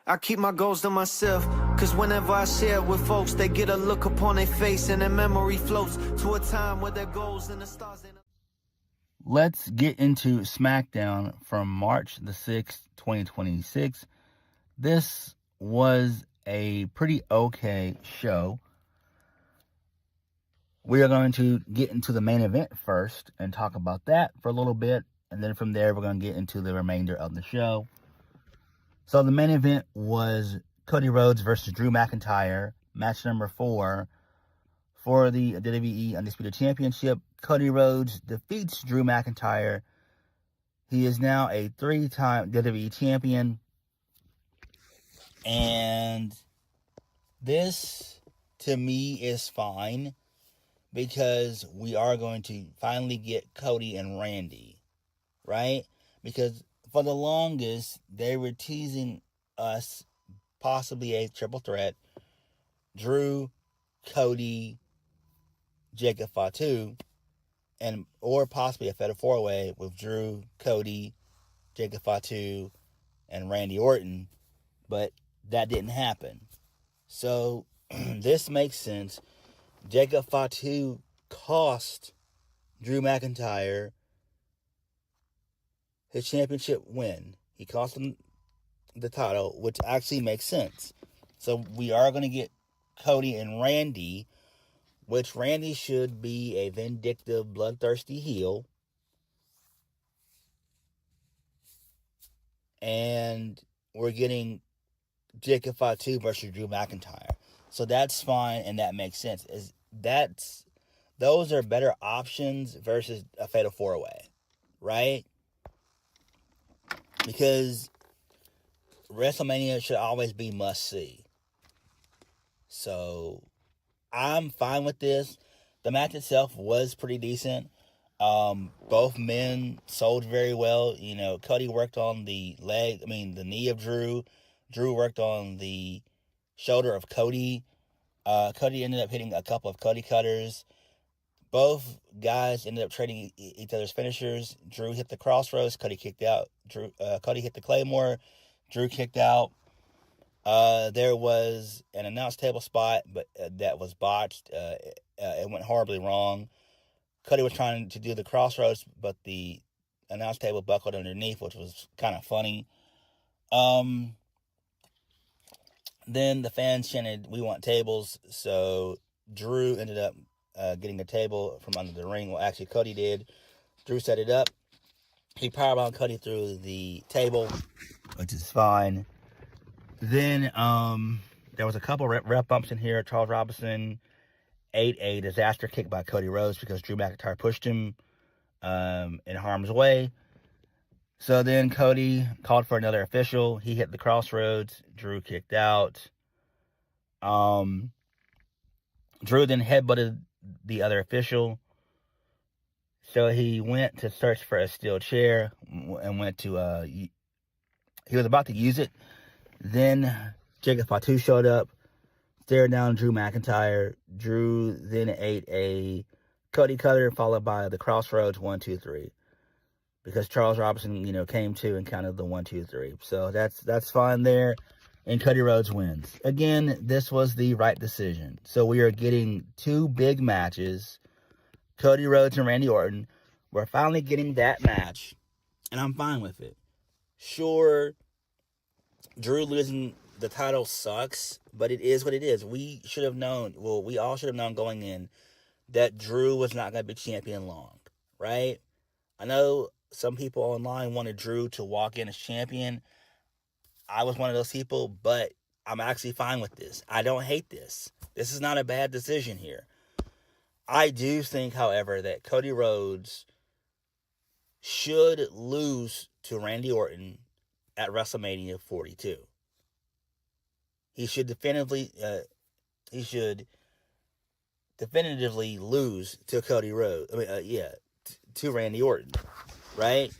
I keep my goals to myself, cause whenever I share it with folks, they get a look upon their face and their memory floats to a time where their goals and the stars ain't... Let's get into Smackdown from March the 6th, 2026. This was a pretty okay show. We are going to get into the main event first and talk about that for a little bit. And then from there, we're going to get into the remainder of the show. So the main event was Cody Rhodes versus Drew McIntyre, match number 4 for the WWE Undisputed Championship. Cody Rhodes defeats Drew McIntyre. He is now a 3-time WWE champion. And this, to me, is fine, because we are going to finally get Cody and Randy, right? Because for the longest, they were teasing us possibly a triple threat. Drew, Cody, Jacob Fatu, or possibly a fatal 4-way with Drew, Cody, Jacob Fatu, and Randy Orton. But that didn't happen. So this makes sense. Jacob Fatu cost Drew McIntyre his championship win. He cost him the title, which actually makes sense. So we are going to get Cody and Randy, which Randy should be a vindictive, bloodthirsty heel. And we're getting Jacob Fatu versus Drew McIntyre. So that's fine, and that makes sense. Those are better options versus a fatal 4-way, right? Because WrestleMania should always be must-see. So I'm fine with this. The match itself was pretty decent. Both men sold very well. You know, Cody worked on the knee of Drew. Drew worked on the shoulder of Cody. Cody ended up hitting a couple of Cody cutters. Both guys ended up trading each other's finishers. Drew hit the crossroads. Cody kicked out. Cody hit the Claymore. Drew kicked out. There was an announce table spot, but that was botched. It went horribly wrong. Cody was trying to do the crossroads, but the announce table buckled underneath, which was kind of funny. Then the fans chanted, "We want tables." So Drew ended up getting a table from under the ring. Well, actually, Cody did. Drew set it up. He powerbombed Cody through the table, which is fine. Then there was a couple rep bumps in here. Charles Robinson ate a disaster kick by Cody Rhodes because Drew McIntyre pushed him in harm's way. So then Cody called for another official. He hit the crossroads. Drew kicked out. Drew then headbutted the other official. So he went to search for a steel chair and went to, he was about to use it. Then Jacob Fatu showed up, stared down Drew McIntyre. Drew then ate a Cody cutter, followed by the crossroads 1, 2, 3. Because Charles Robinson, came to and counted the 1, 2, 3. So that's fine there. And Cody Rhodes wins. Again, this was the right decision. So we are getting 2 big matches. Cody Rhodes and Randy Orton. We're finally getting that match. And I'm fine with it. Sure, Drew losing the title sucks, but it is what it is. We should have known, we all should have known going in that Drew was not going to be champion long, right? I know some people online wanted Drew to walk in as champion. I was one of those people, but I'm actually fine with this. I don't hate this. This is not a bad decision here. I do think, however, that Cody Rhodes should lose to Randy Orton at WrestleMania 42. He should definitively lose to Cody Rhodes. To Randy Orton, right?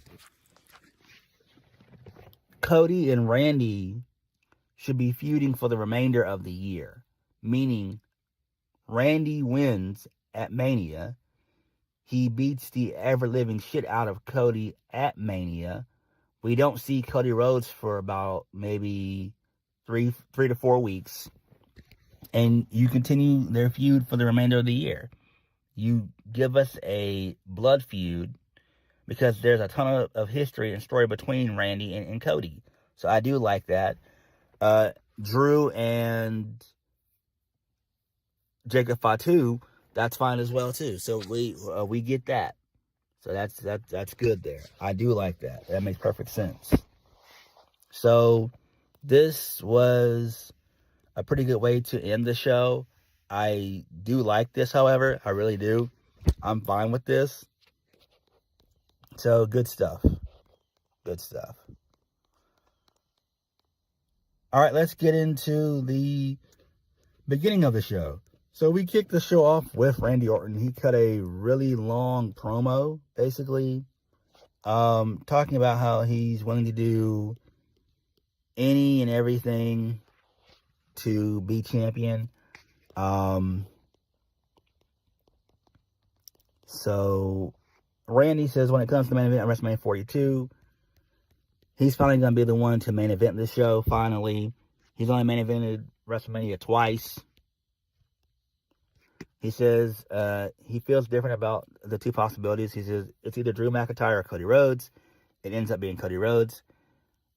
Cody and Randy should be feuding for the remainder of the year, meaning Randy wins at Mania. He beats the ever-living shit out of Cody at Mania. We don't see Cody Rhodes for about maybe three to 4 weeks, and you continue their feud for the remainder of the year. You give us a blood feud because there's a ton of history and story between Randy and Cody. So I do like that. Drew and Jacob Fatu, that's fine as well too. So we get that. So that's good there. I do like that. That makes perfect sense. So this was a pretty good way to end the show. I do like this, however. I really do. I'm fine with this. So good stuff. Good stuff. All right, let's get into the beginning of the show. So we kicked the show off with Randy Orton. He cut a really long promo, basically, talking about how he's willing to do any and everything to be champion. So Randy says when it comes to main event at WrestleMania 42, he's finally going to be the one to main event this show, finally. He's only main evented WrestleMania twice. He says he feels different about the two possibilities. He says it's either Drew McIntyre or Cody Rhodes. It ends up being Cody Rhodes.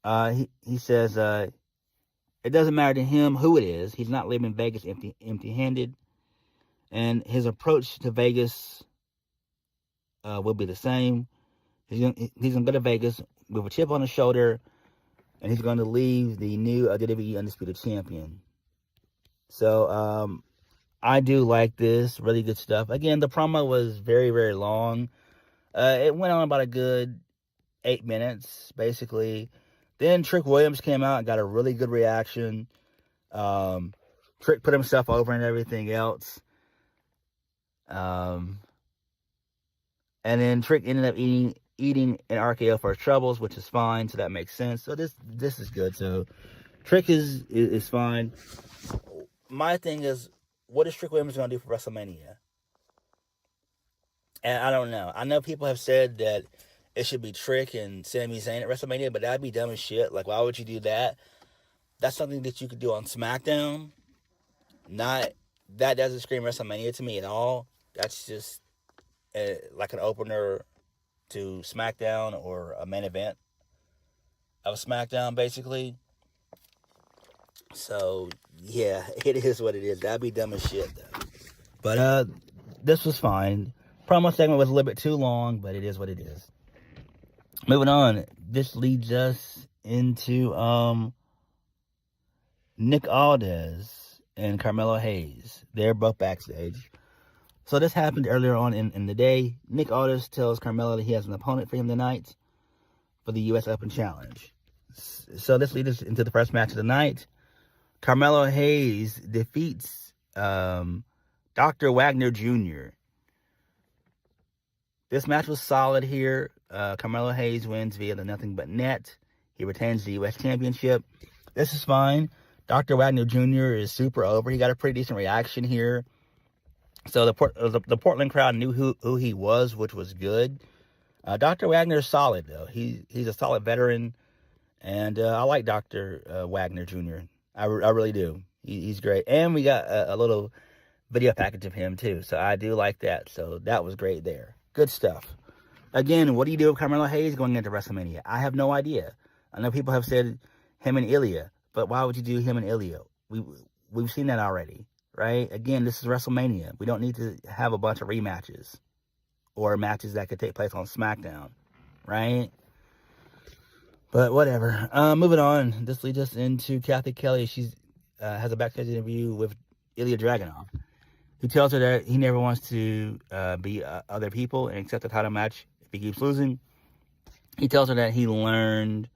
He says it doesn't matter to him who it is. He's not leaving Vegas empty-handed. And his approach to Vegas will be the same. He's going to go to Vegas with a chip on his shoulder, and he's going to leave the new WWE Undisputed Champion. So, I do like this. Really good stuff. Again, the promo was very, very long. It went on about a good 8 minutes, basically. Then Trick Williams came out and got a really good reaction. Trick put himself over and everything else. And then Trick ended up eating an RKO for his troubles, which is fine, so that makes sense. So this is good. So Trick is fine. My thing is, what is Trick Williams going to do for WrestleMania? And I don't know. I know people have said that it should be Trick and Sami Zayn at WrestleMania, but that'd be dumb as shit. Like, why would you do that? That's something that you could do on SmackDown. That doesn't scream WrestleMania to me at all. That's just like an opener to SmackDown or a main event of SmackDown, basically. So, yeah, it is what it is. That'd be dumb as shit, though. But, this was fine. Promo segment was a little bit too long, but it is what it is. Moving on. This leads us into, Nick Aldis and Carmelo Hayes. They're both backstage. So this happened earlier on in the day. Nick Aldis tells Carmelo that he has an opponent for him tonight for the U.S. Open Challenge. So this leads us into the first match of the night. Carmelo Hayes defeats Dr. Wagner Jr. This match was solid here. Carmelo Hayes wins via the nothing but net. He retains the U.S. Championship. This is fine. Dr. Wagner Jr. is super over. He got a pretty decent reaction here. So the Portland crowd knew who he was, which was good. Dr. Wagner is solid, though. He's a solid veteran. And I like Dr. Wagner Jr. I really do. He's great. And we got a little video package of him, too. So I do like that. So that was great there. Good stuff. Again, what do you do with Carmelo Hayes going into WrestleMania? I have no idea. I know people have said him and Ilya. But why would you do him and Ilya? We've seen that already, right? Again, this is WrestleMania. We don't need to have a bunch of rematches or matches that could take place on SmackDown, right? But whatever. Moving on. This leads us into Kathy Kelly. She has a backstage interview with Ilya Dragunov, who tells her that he never wants to be other people and accept the title match if he keeps losing. He tells her that he learned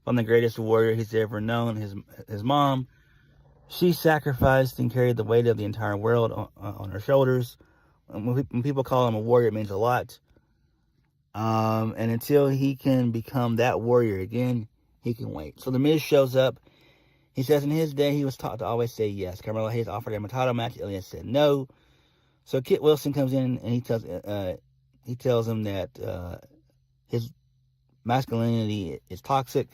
from the greatest warrior he's ever known, his mom. She sacrificed and carried the weight of the entire world on her shoulders. When people call him a warrior, it means a lot. And until he can become that warrior again, he can wait. So the Miz shows up. He says in his day, he was taught to always say yes. Carmelo Hayes offered him a title match. Ilya said no. So Kit Wilson comes in and he tells him that his masculinity is toxic.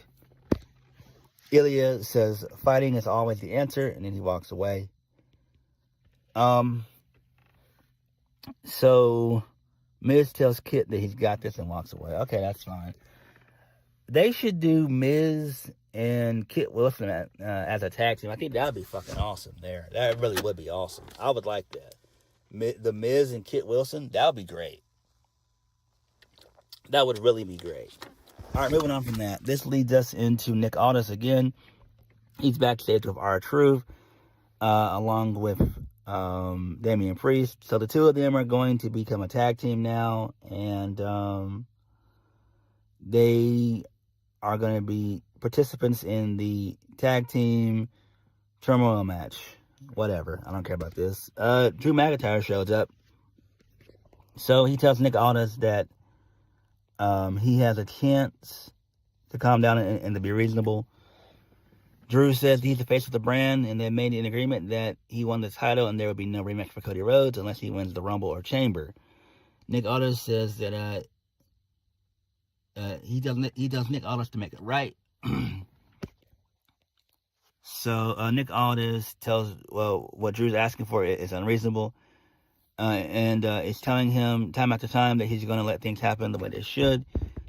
Ilya says fighting is always the answer, and then he walks away. So Miz tells Kit that he's got this and walks away. Okay, that's fine. They should do Miz and Kit Wilson as a tag team. I think that would be fucking awesome there. That really would be awesome. I would like that. The Miz and Kit Wilson, that would be great. That would really be great. All right, moving on from that. This leads us into Nick Aldis again. He's backstage with R-Truth, along with Damian Priest. So the two of them are going to become a tag team now, and they are going to be participants in the tag team turmoil match. Whatever. I don't care about this. Drew McIntyre shows up. So he tells Nick Aldis that he has a chance to calm down and to be reasonable. Drew says he's the face of the brand, and they made an agreement that he won the title and there would be no rematch for Cody Rhodes unless he wins the Rumble or Chamber. Nick Aldis says that he does Nick Aldis to make it right. So Nick Aldis tells, what Drew's asking for is unreasonable, and is telling him time after time that he's going to let things happen the way they should.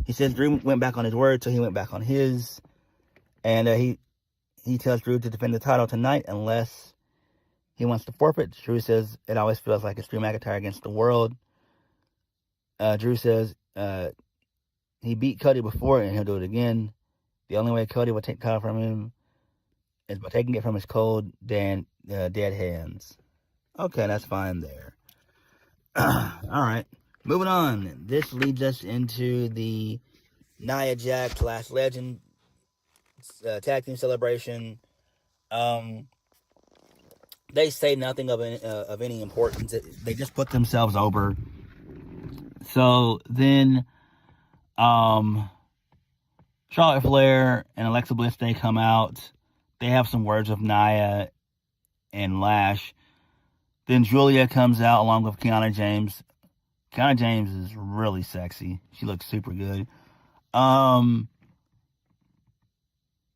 He says Drew went back on his word, so he went back on his, and he tells Drew to defend the title tonight unless he wants to forfeit. Drew says it always feels like it's Drew McIntyre against the world. Drew says he beat Cody before and he'll do it again. The only way Cody will take the title from him is by taking it from his cold, dead hands. Okay, that's fine there. All right, moving on. This leads us into the Nia Jax Last Legend tag team celebration. They say nothing of any importance. They just put themselves over. So then, Charlotte Flair and Alexa Bliss, they come out. They have some words with Nia and Lash. Then Julia comes out along with Kiana James. Kiana James is really sexy. She looks super good.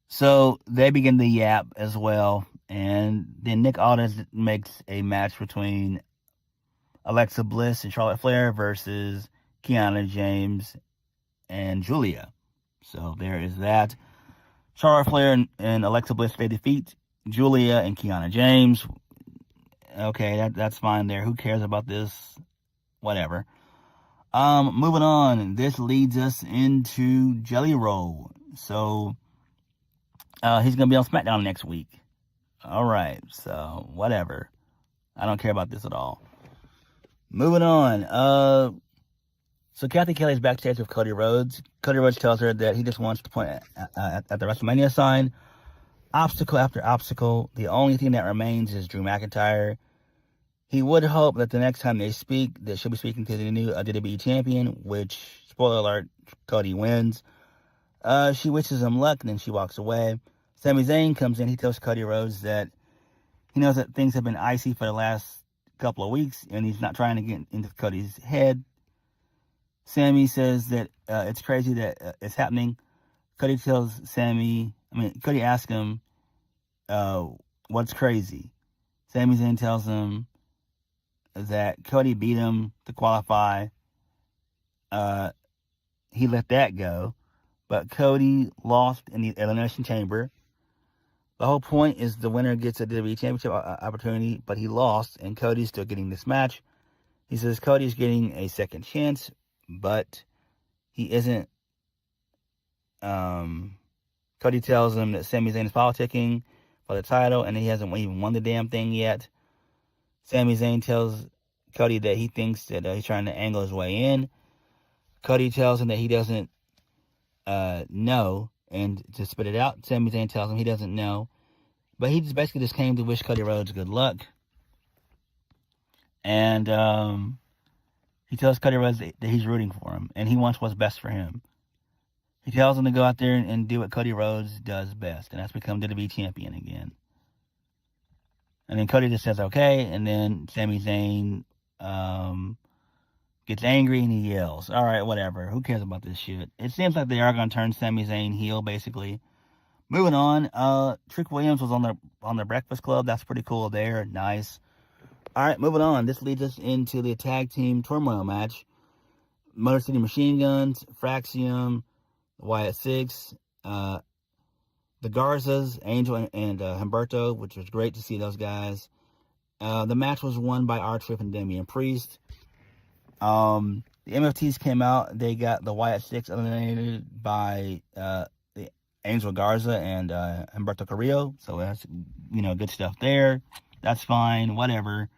So they begin to yap as well. And then Nick Aldis makes a match between Alexa Bliss and Charlotte Flair versus Kiana James and Julia. So there is that. Charlotte Flair and Alexa Bliss, they defeat Julia and Kiana James. Okay, that's fine there. Who cares about this? Whatever. Moving on. This leads us into Jelly Roll. So he's going to be on Smackdown next week. All right, so whatever. I don't care about this at all. Moving on. So Kathy Kelly's backstage with Cody Rhodes. Cody Rhodes tells her that he just wants to point at the WrestleMania sign. Obstacle after obstacle. The only thing that remains is Drew McIntyre. He would hope that the next time they speak, that she'll be speaking to the new WWE champion, which, spoiler alert, Cody wins. She wishes him luck, and then she walks away. Sami Zayn comes in. He tells Cody Rhodes that he knows that things have been icy for the last couple of weeks, and he's not trying to get into Cody's head. Sami says that it's crazy that it's happening. Cody asks him, what's crazy? Sami Zayn tells him that Cody beat him to qualify. He let that go. But Cody lost in the Elimination Chamber. The whole point is the winner gets a WWE Championship opportunity, but he lost, and Cody's still getting this match. He says Cody's getting a second chance, but he isn't. Cody tells him that Sami Zayn is politicking for the title, and he hasn't even won the damn thing yet. Sami Zayn tells Cody that he thinks that he's trying to angle his way in. Cody tells him that he doesn't know, and to spit it out, Sami Zayn tells him he doesn't know, but he just came to wish Cody Rhodes good luck. And he tells Cody Rhodes that he's rooting for him, and he wants what's best for him. He tells him to go out there and do what Cody Rhodes does best, and that's become WWE champion again. And then Cody just says okay, and then Sami Zayn gets angry and he yells. All right, whatever. Who cares about this shit? It seems like they are going to turn Sami Zayn heel, basically. Moving on, Trick Williams was on the Breakfast Club. That's pretty cool there. Nice. All right, moving on. This leads us into the tag team turmoil match. Motor City Machine Guns, Fraxium, Wyatt Six, the Garzas, Angel and Humberto, which was great to see those guys. The match was won by R-Truth and Damian Priest. The MFTs came out. They got the Wyatt Six eliminated by the Angel Garza and Humberto Carrillo. So that's, good stuff there. That's fine. Whatever.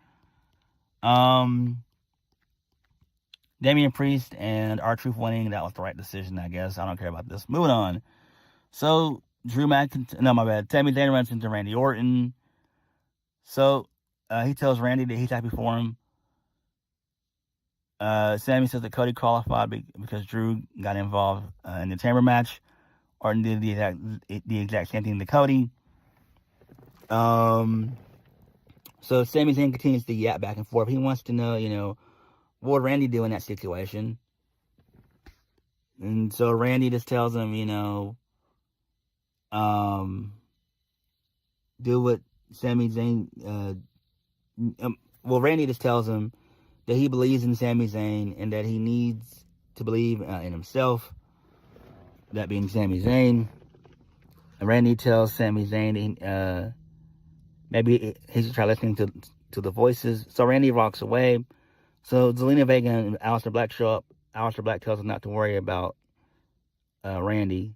Damian Priest and R-Truth winning. That was the right decision, I guess. I don't care about this. Moving on. So, Sami Zayn runs into Randy Orton. So, he tells Randy that he's happy for him. Sami says that Cody qualified because Drew got involved in the chamber match. Orton did the exact same thing to Cody. So, Sami Zayn continues to yap back and forth. He wants to know, what would Randy do in that situation? And so Randy just tells him, do what Sami Zayn, Randy just tells him that he believes in Sami Zayn and that he needs to believe in himself, that being Sami Zayn. And Randy tells Sami Zayn that maybe he should try listening to the voices. So Randy walks away. So Zelina Vega and Aleister Black show up. Aleister Black tells him not to worry about Randy.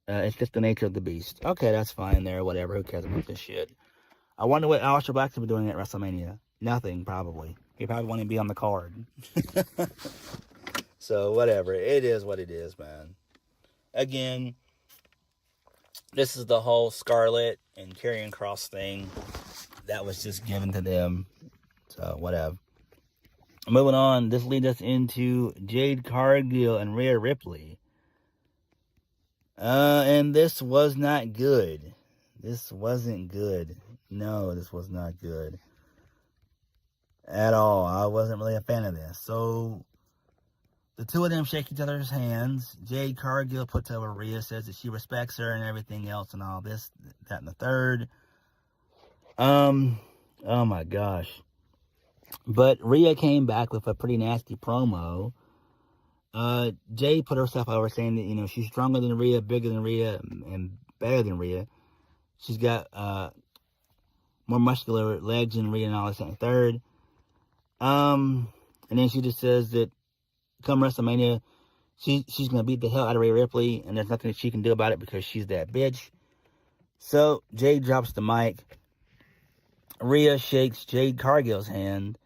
It's just the nature of the beast. Okay, that's fine there. Whatever. Who cares about this shit? I wonder what Aleister Black's going to be doing at WrestleMania. Nothing, probably. He probably won't even be on the card. So, whatever. It is what it is, man. Again, this is the whole Scarlett and Karrion Kross thing that was just given to them. So, whatever. Moving on, this leads us into Jade Cargill and Rhea Ripley. And this was not good. This wasn't good. No, this was not good. At all. I wasn't really a fan of this. So, the two of them shake each other's hands. Jade Cargill puts over Rhea, says that she respects her and everything else and all this, that, and the third. Oh my gosh. But Rhea came back with a pretty nasty promo. Jade put herself over saying that, she's stronger than Rhea, bigger than Rhea, and better than Rhea. She's got more muscular legs than Rhea and all this and third. And then she just says that come WrestleMania, she's going to beat the hell out of Rhea Ripley, and there's nothing that she can do about it because she's that bitch. So Jade drops the mic. Rhea shakes Jade Cargill's hand.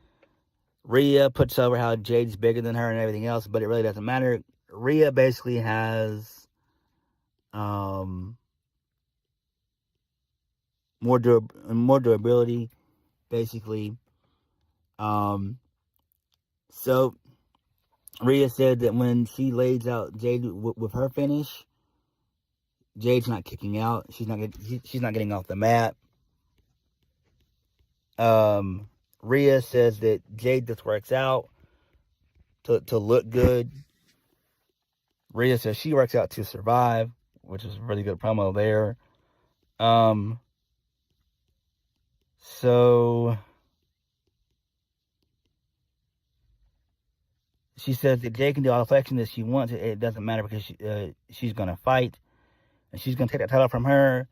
Rhea puts over how Jade's bigger than her and everything else, but it really doesn't matter. Rhea basically has more durability, basically. So Rhea said that when she lays out Jade with her finish, Jade's not kicking out. She's not getting off the mat. Rhea says that Jade just works out to look good. Rhea says she works out to survive, which is a really good promo there. So she says that Jade can do all the flexing that she wants. It doesn't matter because she's going to fight. And she's going to take that title from her.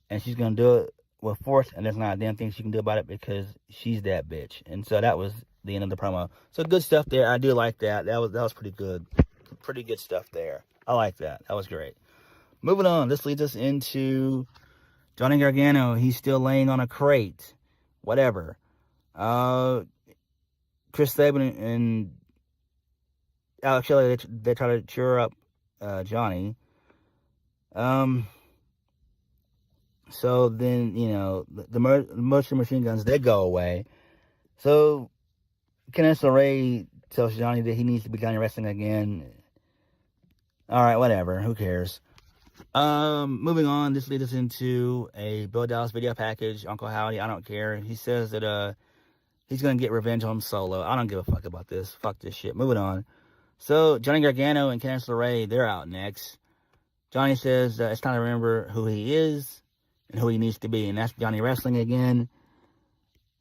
And she's going to do it with force, and there's not a damn thing she can do about it because she's that bitch. And so that was the end of the promo. So good stuff there. I do like that. That was pretty good. Pretty good stuff there. I like that. That was great. Moving on. This leads us into Johnny Gargano. He's still laying on a crate. Whatever. Chris Sabin and Alex Shelley, they try to cheer up Johnny. So then, the Motor Machine Guns, they go away. So, Candice LeRae tells Johnny that he needs to be Johnny Wrestling again. Alright, whatever. Who cares? Moving on, this leads us into a Bill Dallas video package. Uncle Howdy, I don't care. He says that he's going to get revenge on him solo. I don't give a fuck about this. Fuck this shit. Moving on. So, Johnny Gargano and Candice LeRae, they're out next. Johnny says it's time to remember who he is and who he needs to be. And that's Johnny Wrestling again.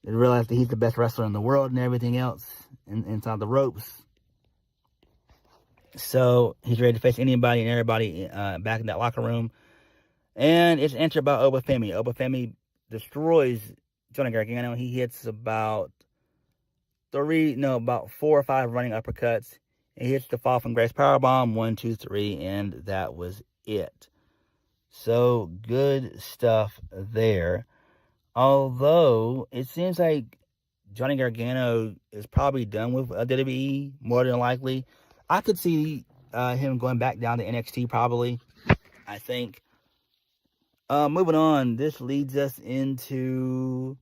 They realize that he's the best wrestler in the world and everything else inside the ropes. So he's ready to face anybody and everybody back in that locker room. And it's entered by Obafemi. Obafemi destroys Johnny Gargano. He hits about 4 or 5 running uppercuts. He hits the fall from grace powerbomb, 1, 2, 3, and that was it. So good stuff there. Although it seems like Johnny Gargano is probably done with WWE, more than likely. I could see him going back down to NXT probably, I think. Moving on, this leads us into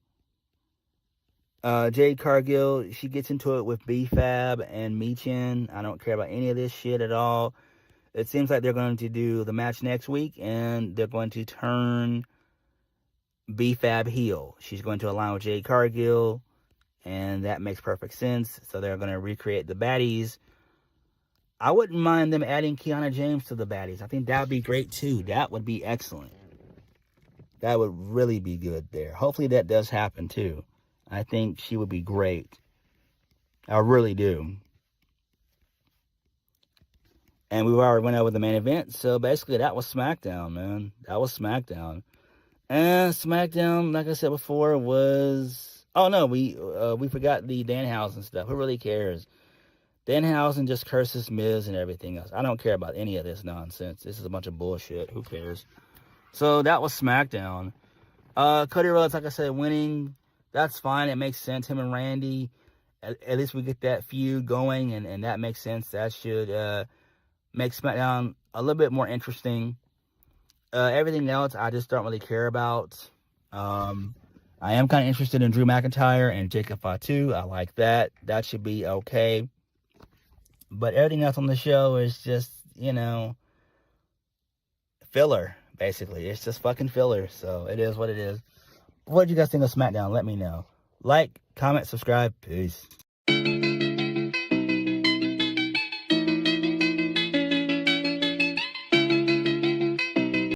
Jade Cargill. She gets into it with B-Fab and Michin. I don't care about any of this shit at all. It seems like they're going to do the match next week, and they're going to turn B-Fab heel. She's going to align with Jade Cargill, and that makes perfect sense. So they're going to recreate the baddies. I wouldn't mind them adding Kiana James to the baddies. I think that would be great too. That would be excellent. That would really be good there. Hopefully that does happen too. I think she would be great. I really do. And we've already went over the main event. So basically that was Smackdown, man. That was Smackdown. And Smackdown, like I said before, was... Oh no, we forgot the Danhausen stuff. Who really cares? Danhausen just curses Miz and everything else. I don't care about any of this nonsense. This is a bunch of bullshit. Who cares? So that was Smackdown. Cody Rhodes, like I said, winning. That's fine. It makes sense. Him and Randy. At least we get that feud going, and that makes sense. That should make SmackDown a little bit more interesting. Everything else, I just don't really care about. I am kind of interested in Drew McIntyre and Jacob Fatu. I like that. That should be okay. But everything else on the show is just, filler, basically. It's just fucking filler. So it is what it is. What did you guys think of SmackDown? Let me know. Like, comment, subscribe. Peace.